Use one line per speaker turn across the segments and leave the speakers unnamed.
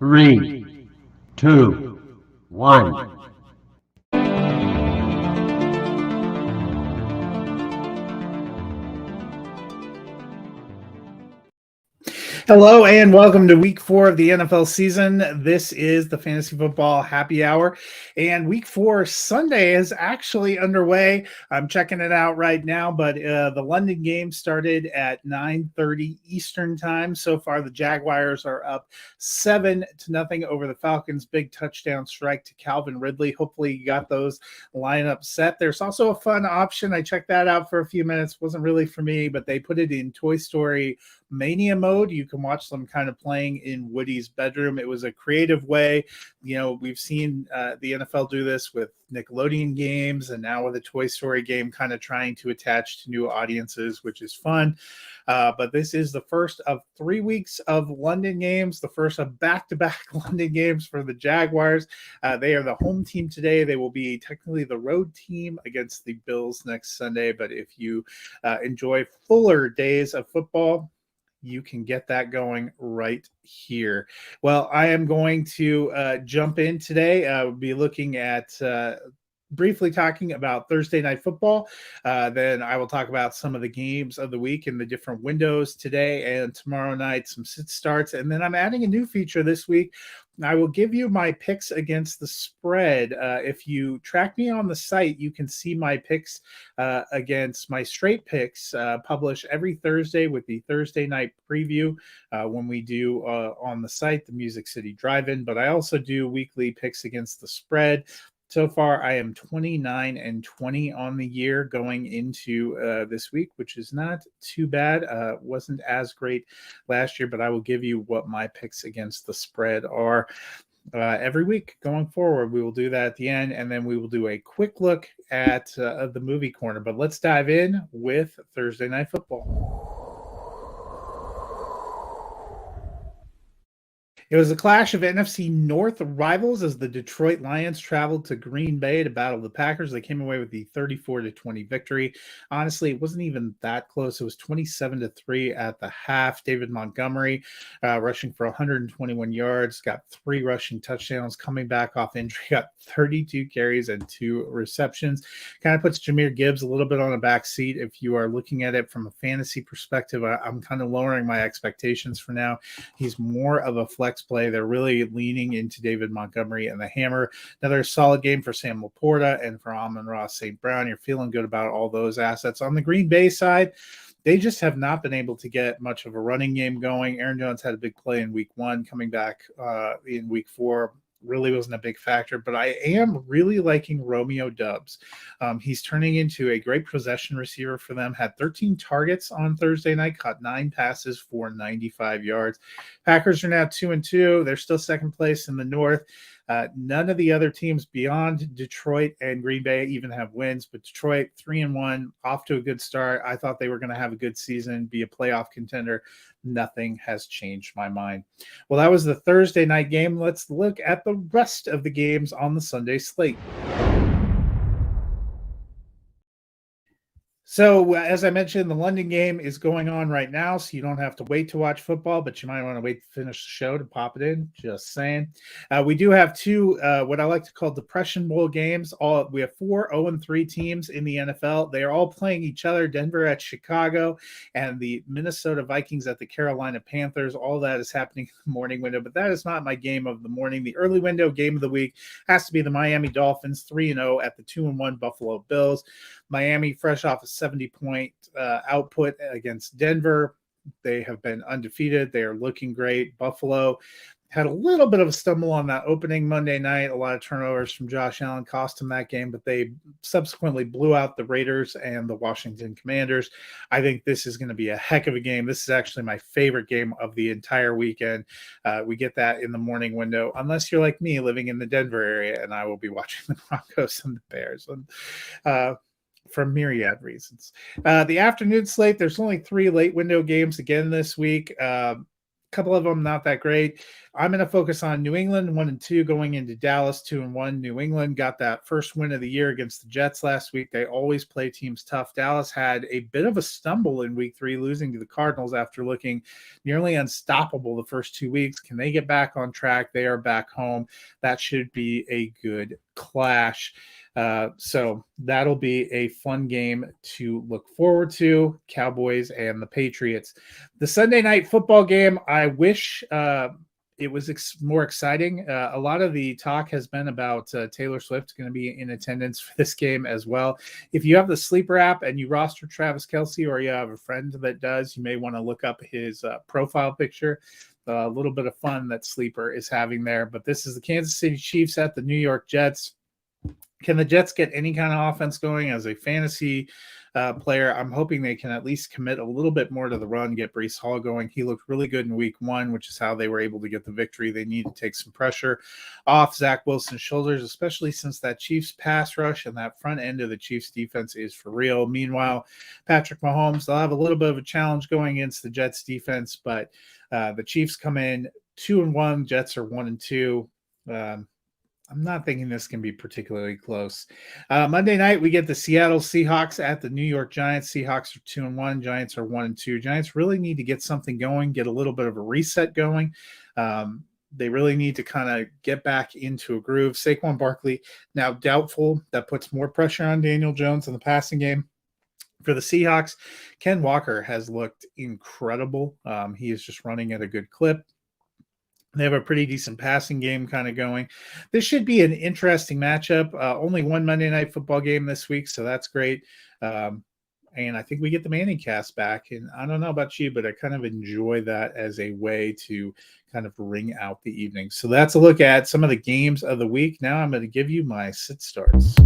Three, two, one.
Hello and welcome to week 4 of the NFL season. This is the Fantasy Football Happy Hour, and week 4 Sunday is actually underway. I'm checking it out right now, but the London game started at 9:30 Eastern time. So far, the Jaguars are up 7-0 over the Falcons. Big touchdown strike to Calvin Ridley. Hopefully, you got those lineups set. There's also a fun option. I checked that out for a few minutes. Wasn't really for me, but they put it in Toy Story Mania mode. You can watch them kind of playing in Woody's bedroom. It was a creative way. You know, we've seen the NFL do this with Nickelodeon games and now with a Toy Story game, kind of trying to attach to new audiences, which is fun. But this is the first of 3 weeks of London games, the first of back-to-back London games for the Jaguars. They are the home team today. They will be technically the road team against the Bills next Sunday. But if you enjoy fuller days of football, you can get that going right here. Well, I am going to jump in today. We'll be looking at briefly talking about Thursday Night Football. Then I will talk about some of the games of the week in the different windows today and tomorrow night, some sit starts. And then I'm adding a new feature this week. I will give you my picks against the spread. If you track me on the site, you can see my picks against my straight picks published every Thursday with the Thursday night preview when we do on the site, the Music City Drive-In. But I also do weekly picks against the spread. So far, I am 29-20 on the year going into this week, which is not too bad. Wasn't as great last year, but I will give you what my picks against the spread are every week going forward. We will do that at the end, and then we will do a quick look at the movie corner. But let's dive in with Thursday Night Football. It was a clash of NFC North rivals as the Detroit Lions traveled to Green Bay to battle the Packers. They came away with the 34-20 victory. Honestly, it wasn't even that close. It was 27-3 at the half. David Montgomery rushing for 121 yards, got 3 rushing touchdowns, coming back off injury, got 32 carries and 2 receptions. Kind of puts Jahmyr Gibbs a little bit on a back seat. If you are looking at it from a fantasy perspective, I'm kind of lowering my expectations for now. He's more of a flex play. They're really leaning into David Montgomery and the hammer. Another solid game for Sam Laporta and for Amon-Ra St. Brown. You're feeling good about all those assets. On the Green Bay side, they just have not been able to get much of a running game going. Aaron Jones had a big play in week 1, coming back in week 4. Really wasn't a big factor, but I am really liking Romeo Doubs. He's turning into a great possession receiver for them. Had 13 targets on Thursday night, caught 9 passes for 95 yards. Packers are now 2-2. They're still second place in the North. None of the other teams beyond Detroit and Green Bay even have wins, but Detroit 3-1, off to a good start. I thought they were going to have a good season, be a playoff contender. Nothing has changed my mind. Well, that was the Thursday night game. Let's look at the rest of the games on the Sunday slate. So, as I mentioned, the London game is going on right now, so you don't have to wait to watch football, but you might want to wait to finish the show to pop it in. Just saying. We do have 2, what I like to call Depression Bowl games. We have 4 0-3 teams in the NFL. They are all playing each other. Denver at Chicago and the Minnesota Vikings at the Carolina Panthers. All that is happening in the morning window, but that is not my game of the morning. The early window game of the week has to be the Miami Dolphins 3-0 at the 2-1 Buffalo Bills. Miami, fresh off a 70-point output against Denver. They have been undefeated. They are looking great. Buffalo had a little bit of a stumble on that opening Monday night. A lot of turnovers from Josh Allen cost them that game, but they subsequently blew out the Raiders and the Washington Commanders. I think this is going to be a heck of a game. This is actually my favorite game of the entire weekend. We get that in the morning window, unless you're like me living in the Denver area, and I will be watching the Broncos and the Bears. From myriad reasons. The afternoon slate, there's only 3 late window games again this week. couple of them not that great. I'm going to focus on New England 1-2 going into Dallas 2-1. New England got that first win of the year against the Jets last week. They always play teams tough. Dallas had a bit of a stumble in week 3, losing to the Cardinals after looking nearly unstoppable the first 2 weeks. Can they get back on track? They are back home. That should be a good clash. So that'll be a fun game to look forward to, Cowboys and the Patriots. The Sunday night football game, I wish it was more exciting. A lot of the talk has been about Taylor Swift going to be in attendance for this game as well. If you have the Sleeper app and you roster Travis Kelce, or you have a friend that does, you may want to look up his profile picture. A little bit of fun that Sleeper is having there. But this is the Kansas City Chiefs at the New York Jets. Can the Jets get any kind of offense going? As a fantasy player, I'm hoping they can at least commit a little bit more to the run, get Breece Hall going. He looked really good in week 1, which is how they were able to get the victory. They need to take some pressure off Zach Wilson's shoulders, especially since that Chiefs pass rush and that front end of the Chiefs defense is for real. Meanwhile, Patrick Mahomes, they'll have a little bit of a challenge going against the Jets defense, but the Chiefs come in 2-1, Jets are 1-2. I'm not thinking this can be particularly close. Monday night, we get the Seattle Seahawks at the New York Giants. Seahawks are 2-1. Giants are 1-2. Giants really need to get something going, get a little bit of a reset going. They really need to kind of get back into a groove. Saquon Barkley, now doubtful. That puts more pressure on Daniel Jones in the passing game. For the Seahawks, Ken Walker has looked incredible. He is just running at a good clip. They have a pretty decent passing game kind of going. This should be an interesting matchup. Only one Monday Night Football game this week, so that's great. And I think we get the Manning cast back. And I don't know about you, but I kind of enjoy that as a way to kind of ring out the evening. So that's a look at some of the games of the week. Now I'm going to give you my sit starts.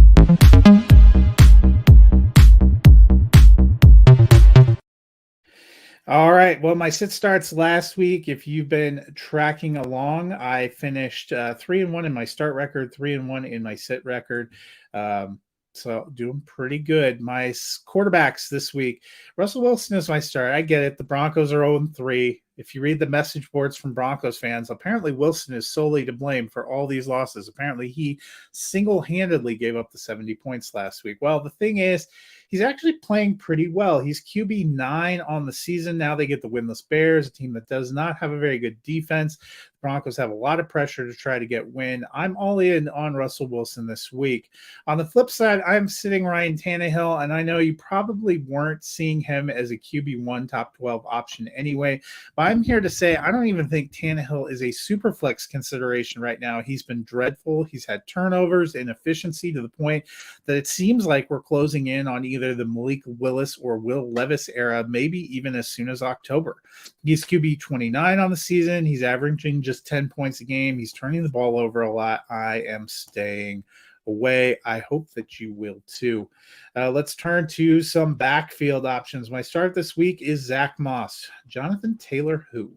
All right. Well, my sit starts last week. If you've been tracking along, I finished 3-1 in my start record, 3-1 in my sit record. So doing pretty good. My quarterbacks this week, Russell Wilson is my start. I get it. The Broncos are 0-3. If you read the message boards from Broncos fans, apparently Wilson is solely to blame for all these losses. Apparently he single-handedly gave up the 70 points last week. Well, the thing is, he's actually playing pretty well. He's QB 9 on the season. Now they get the winless Bears, a team that does not have a very good defense. The Broncos have a lot of pressure to try to get win. I'm all in on Russell Wilson this week. On the flip side, I'm sitting Ryan Tannehill, and I know you probably weren't seeing him as a QB1 top 12 option anyway, but I'm here to say I don't even think Tannehill is a super flex consideration right now. He's been dreadful. He's had turnovers, inefficiency to the point that it seems like we're closing in on either the Malik Willis or Will Levis era, maybe even as soon as October. He's QB 29 on the season. He's averaging just 10 points a game. He's turning the ball over a lot. I am staying away. I hope that you will too. Let's turn to some backfield options. My start this week is Zach Moss. Jonathan Taylor, who?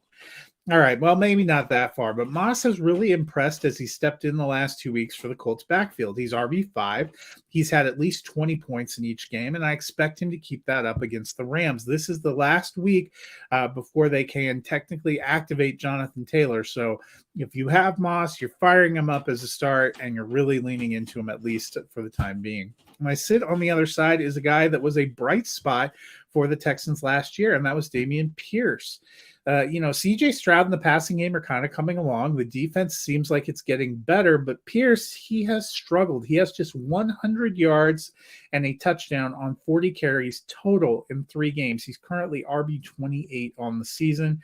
All right, well, maybe not that far, but Moss has really impressed as he stepped in the last 2 weeks for the Colts backfield. He's RB5. He's had at least 20 points in each game, and I expect him to keep that up against the Rams. This is the last week before they can technically activate Jonathan Taylor. So if you have Moss, you're firing him up as a start, and you're really leaning into him at least for the time being. My sit on the other side is a guy that was a bright spot for the Texans last year, and that was Dameon Pierce. CJ Stroud and the passing game are kind of coming along. The defense seems like it's getting better, but Pierce, he has struggled. He has just 100 yards and a touchdown on 40 carries total in 3 games. He's currently RB 28 on the season.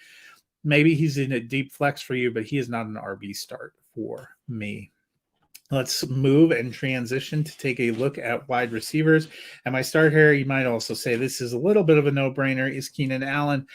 Maybe he's in a deep flex for you, but he is not an RB start for me. Let's move and transition to take a look at wide receivers. And my start here, you might also say this is a little bit of a no-brainer, is Keenan Allen.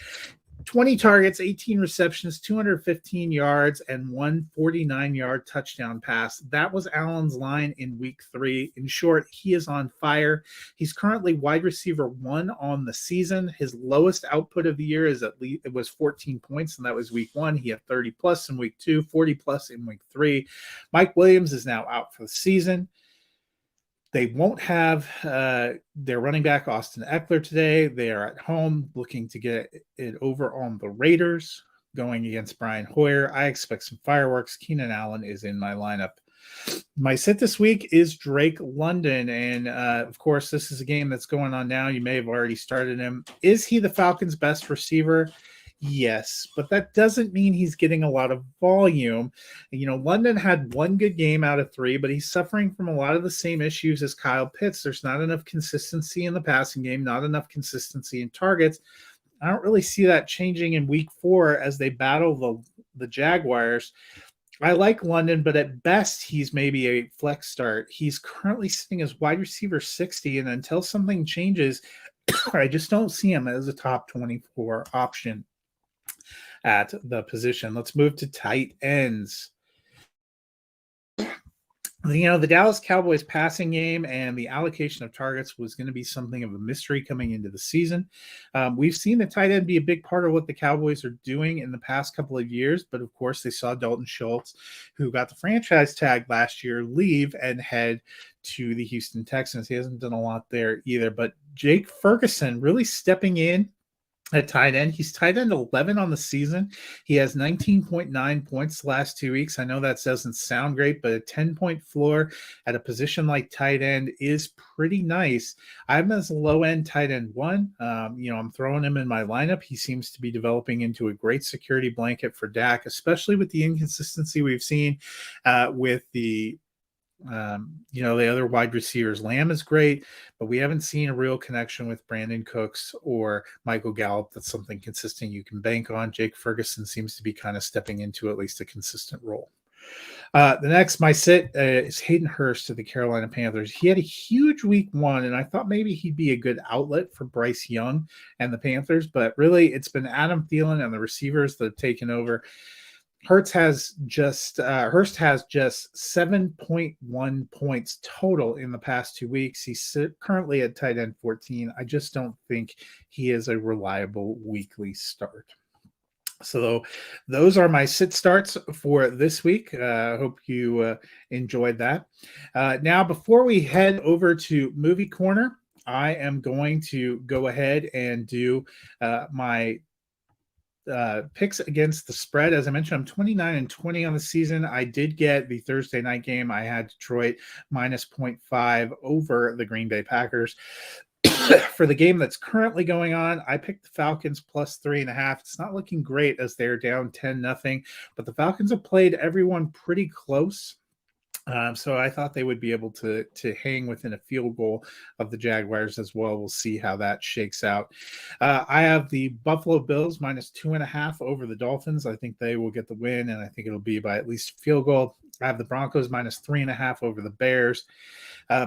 20 targets, 18 receptions, 215 yards, and 149-yard touchdown pass. That was Allen's line in week 3. In short, he is on fire. He's currently wide receiver 1 on the season. His lowest output of the year is it was 14 points, and that was week 1. He had 30 plus in week 2, 40 plus in week 3. Mike Williams is now out for the season. They won't have their running back, Austin Eckler, today. They are at home looking to get it over on the Raiders. going against Brian Hoyer. I expect some fireworks. Keenan Allen is in my lineup. My sit this week is Drake London. And of course, this is a game that's going on now. You may have already started him. Is he the Falcons' best receiver? Yes, but that doesn't mean he's getting a lot of volume. London had one good game out of 3, but he's suffering from a lot of the same issues as Kyle Pitts. There's not enough consistency in the passing game, not enough consistency in targets. I don't really see that changing in week 4 as they battle the Jaguars. I like London, but at best, he's maybe a flex start. He's currently sitting as wide receiver 60, and until something changes, I just don't see him as a top 24 option at the position. Let's move to tight ends. The Dallas Cowboys passing game and the allocation of targets was going to be something of a mystery coming into the season. We've seen the tight end be a big part of what the Cowboys are doing in the past couple of years, but of course they saw Dalton Schultz, who got the franchise tag last year, leave and head to the Houston Texans. He hasn't done a lot there either, but Jake Ferguson really stepping in at tight end. He's tight end 11 on the season. He has 19.9 points the last 2 weeks. I know that doesn't sound great, but a 10-point floor at a position like tight end is pretty nice. I'm as a low-end tight end 1. I'm throwing him in my lineup. He seems to be developing into a great security blanket for Dak, especially with the inconsistency we've seen with the other wide receivers. Lamb is great, but we haven't seen a real connection with Brandon Cooks or Michael Gallup. That's something consistent you can bank on. Jake Ferguson seems to be kind of stepping into at least a consistent role. The next, my sit is Hayden Hurst of the Carolina Panthers. He had a huge week 1, and I thought maybe he'd be a good outlet for Bryce Young and the Panthers, but really it's been Adam Thielen and the receivers that have taken over. Hurst has just 7.1 points total in the past 2 weeks. He's currently at tight end 14. I just don't think he is a reliable weekly start. So those are my sit starts for this week. I hope you enjoyed that. Now, before we head over to Movie Corner, I am going to go ahead and do my picks against the spread. As I mentioned, I'm 29-20 on the season. I did get the Thursday night game. I had Detroit minus 0.5 over the Green Bay Packers. For the game that's currently going on, I picked the Falcons plus 3.5. It's not looking great as they're down 10-0, but the Falcons have played everyone pretty close. So I thought they would be able to hang within a field goal of the Jaguars as well. We'll see how that shakes out. I have the Buffalo Bills minus 2.5 over the Dolphins. I think they will get the win, and I think it'll be by at least a field goal. I have the Broncos minus 3.5 over the Bears.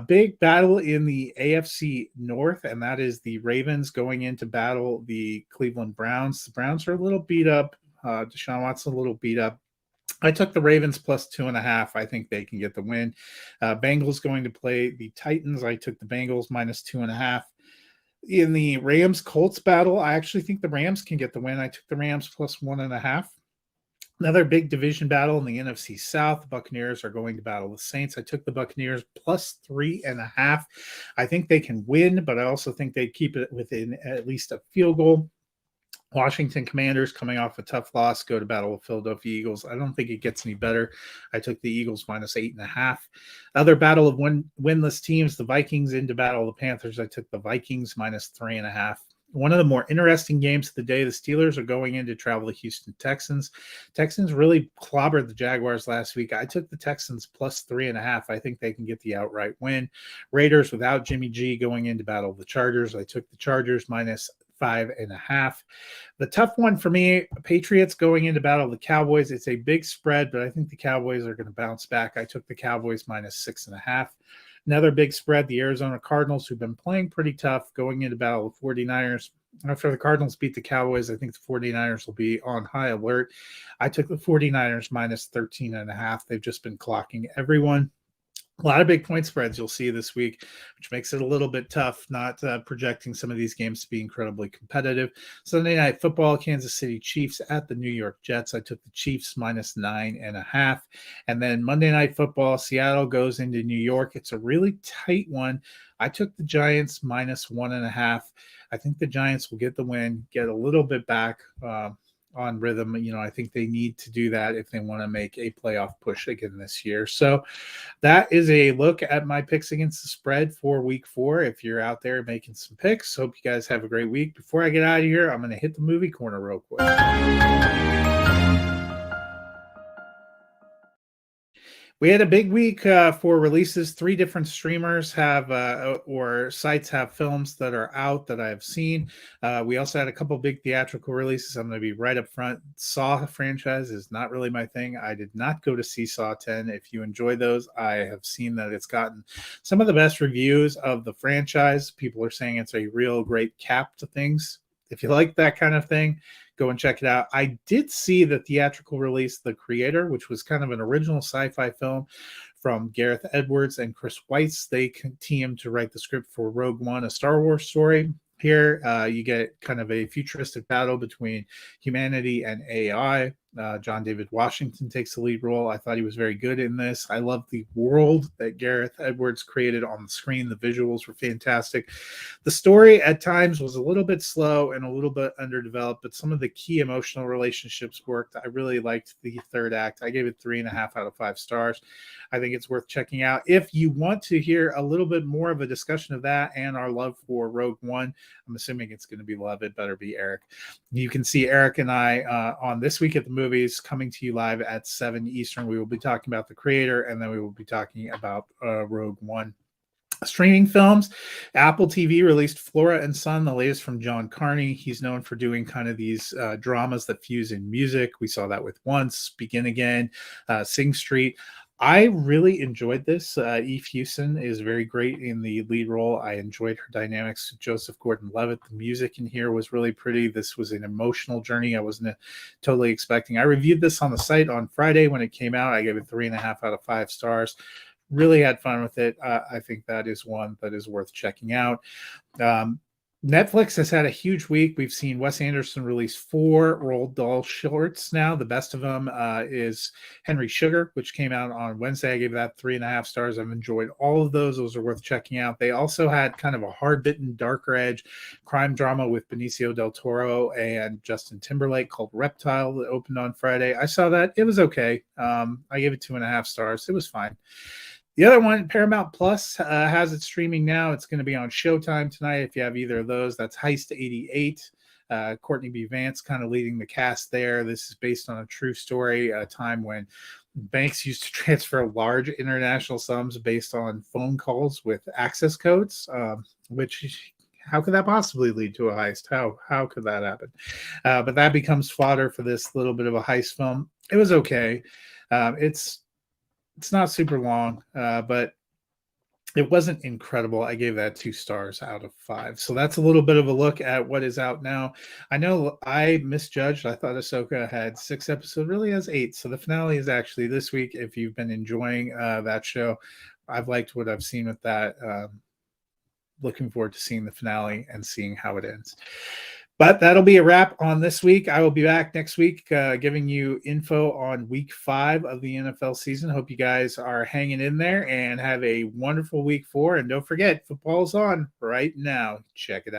Big battle in the AFC North, and that is the Ravens going in to battle the Cleveland Browns. The Browns are a little beat up. Deshaun Watson a little beat up. I took the Ravens plus 2.5. I think they can get the win. Bengals going to play the Titans. I took the Bengals minus 2.5. In the Rams-Colts battle, I actually think the Rams can get the win. I took the Rams plus 1.5. Another big division battle in the NFC South. The Buccaneers are going to battle the Saints. I took the Buccaneers plus 3.5. I think they can win, but I also think they'd keep it within at least a field goal. Washington Commanders coming off a tough loss go to battle with Philadelphia Eagles. I don't think it gets any better. I took the Eagles minus 8.5. Other battle of winless teams, the Vikings into battle of the Panthers. I took the Vikings minus 3.5. One of the more interesting games of the day, the Steelers are going in to travel the Houston Texans. Texans really clobbered the Jaguars last week. I took the Texans plus 3.5. I think they can get the outright win. Raiders without Jimmy G going into battle of the Chargers. I took the Chargers minus 5.5. The tough one for me, Patriots going into battle of the Cowboys. It's a big spread, but I think the Cowboys are going to bounce back. I took the Cowboys minus 6.5. Another big spread, the Arizona Cardinals, who've been playing pretty tough going into battle with 49ers. After the Cardinals beat the Cowboys, I think the 49ers will be on high alert. I took the 49ers minus 13.5. They've just been clocking everyone. A lot of big point spreads you'll see this week, which makes it a little bit tough, not projecting some of these games to be incredibly competitive. Sunday Night Football, Kansas City Chiefs at the New York Jets. I took the Chiefs minus 9.5. And then Monday Night Football, Seattle goes into New York. It's a really tight one. I took the Giants minus 1.5. I think the Giants will get the win, get a little bit back on rhythm. I think they need to do that if they want to make a playoff push again this year. So that is a look at my picks against the spread for week 4. If you're out there making some picks, hope you guys have a great week. Before I get out of here, I'm going to hit the movie corner real quick. We had a big week for releases. 3 different streamers have or sites have films that are out that I have seen. We also had a couple big theatrical releases. I'm going to be right up front. Saw franchise is not really my thing. I did not go to see Saw 10. If you enjoy those, I have seen that it's gotten some of the best reviews of the franchise. People are saying it's a real great cap to things. If you like that kind of thing, go and check it out. I did see the theatrical release, The Creator, which was kind of an original sci-fi film from Gareth Edwards and Chris Weitz. They teamed to write the script for Rogue One, a Star Wars story. Here, you get kind of a futuristic battle between humanity and AI. John David Washington takes the lead role. I thought he was very good in this. I love the world that Gareth Edwards created on the screen. The visuals were fantastic. The story at times was a little bit slow and a little bit underdeveloped, but some of the key emotional relationships worked. I really liked the third act. I gave it 3.5 out of 5 stars. I think it's worth checking out. If you want to hear a little bit more of a discussion of that and our love for Rogue One, I'm assuming it's going to be love. It better be Eric. You can see Eric and I on This Week at the Movies, coming to you live at 7 Eastern. We will be talking about The Creator, and then we will be talking about Rogue One. Streaming films, Apple TV released Flora and Son, the latest from John Carney. He's known for doing kind of these dramas that fuse in music. We saw that with Once, Begin Again, Sing Street. I really enjoyed this. Eve Hewson is very great in the lead role. I enjoyed her dynamics with Joseph Gordon-Levitt. The music in here was really pretty. This was an emotional journey I wasn't totally expecting. I reviewed this on the site on Friday when it came out. I gave it 3.5 out of 5 stars. Really had fun with it. I think that is one that is worth checking out. Netflix has had a huge week. We've seen Wes Anderson release 4 Roald Dahl shorts now. The best of them is Henry Sugar, which came out on Wednesday. I gave that 3.5 stars. I've enjoyed all of those. Those are worth checking out. They also had kind of a hard-bitten, darker edge crime drama with Benicio del Toro and Justin Timberlake called Reptile that opened on Friday. I saw that. It was okay. I gave it 2.5 stars. It was fine. The other one, Paramount Plus, has it streaming now. It's going to be on Showtime tonight. If you have either of those, that's Heist 88. Courtney B. Vance kind of leading the cast there. This is based on a true story, a time when banks used to transfer large international sums based on phone calls with access codes, which how could that possibly lead to a heist? How could that happen? But that becomes fodder for this little bit of a heist film. It was okay. It's not super long, but it wasn't incredible. I gave that 2 stars out of 5. So that's a little bit of a look at what is out now. I know I misjudged. I thought Ahsoka had 6 episodes, really has 8. So the finale is actually this week. If you've been enjoying that show, I've liked what I've seen with that. Looking forward to seeing the finale and seeing how it ends. But that'll be a wrap on this week. I will be back next week giving you info on week 5 of the NFL season. Hope you guys are hanging in there and have a wonderful week 4. And don't forget, football's on right now. Check it out.